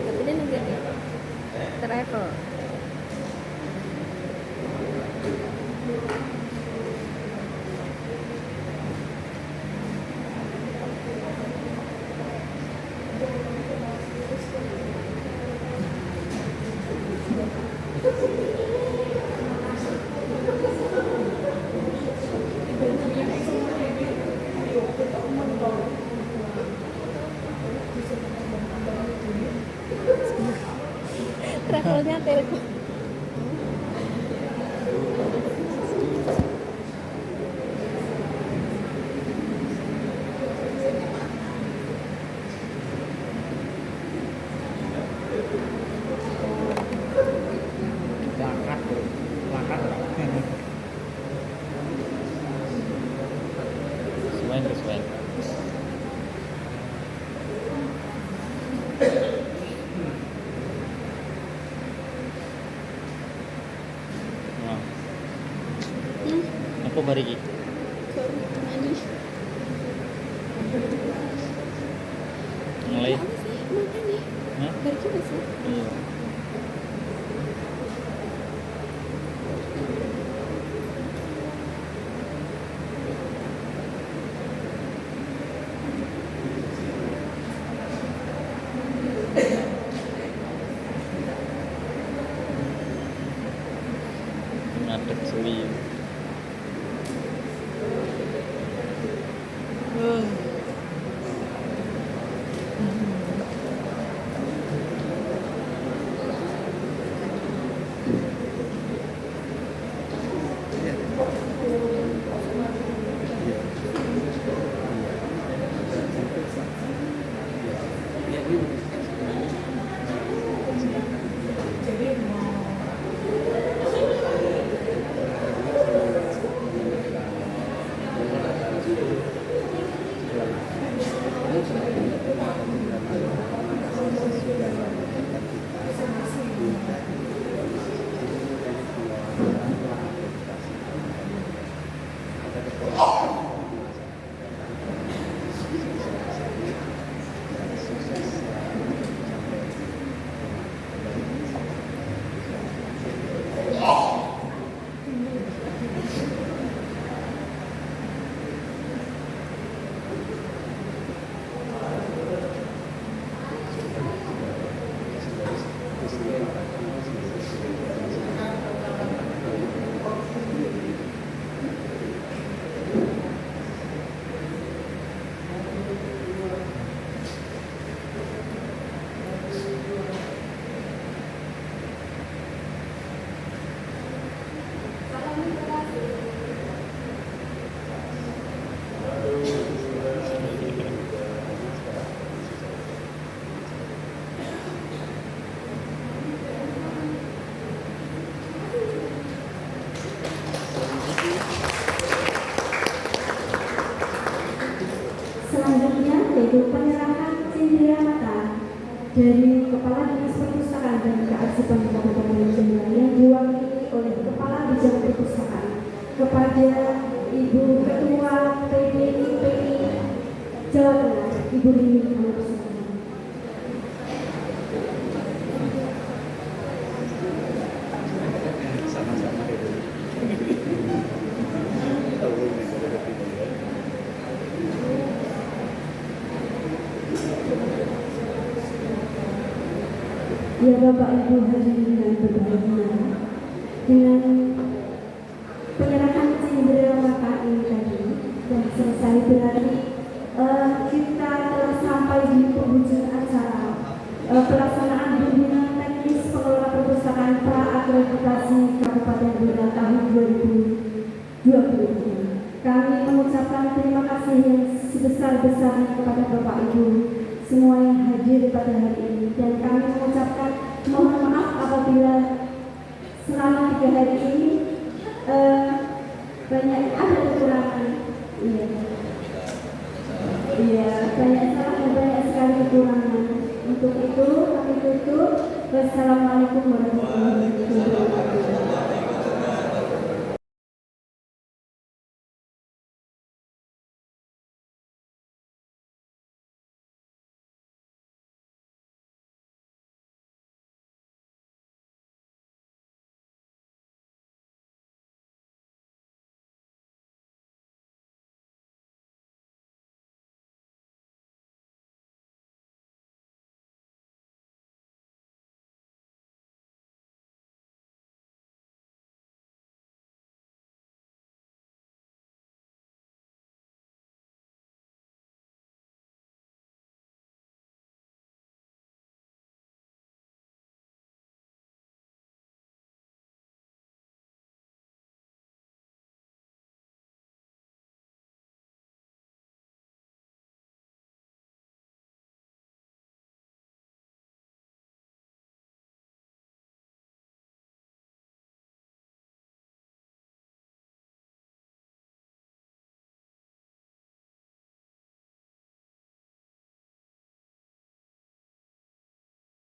Tapi dia nanti travel. Travelnya telepon. plakat, plakat. Sesuai. Nah. Apa bariki? Mulai. Hah? Iya. Ngadeg suwi. yaitu penyerahan Cindria Mata dari Kepala Dinas Perpustakaan dan Kearsipan Kabupaten Jember yang diwakili oleh Kepala Bidang Perpustakaan kepada Ibu Ketua PDIPI Jawa Tengah, Ibu Rini Anursari. Sama-sama itu. Ya Bapak Ibu hadirin yang berbahagia, dengan penyerahan Cindria Mata ini tadi yang selesai berarti kita telah sampai di penghujung acara pelaksanaan bimbingan teknis pengelola perpustakaan pra-akreditasi Kabupaten Blora tahun 2023. Kami mengucapkan terima kasih yang sebesar-besarnya kepada Bapak Ibu semua yang hadir pada hari ini, dan kami mengucapkan mohon maaf apabila selama 3 hari ini banyak ada kekurangan. Iya, banyak salah dan banyak sekali kekurangan. Untuk itu kami tutup. Wassalamualaikum warahmatullahi wabarakatuh.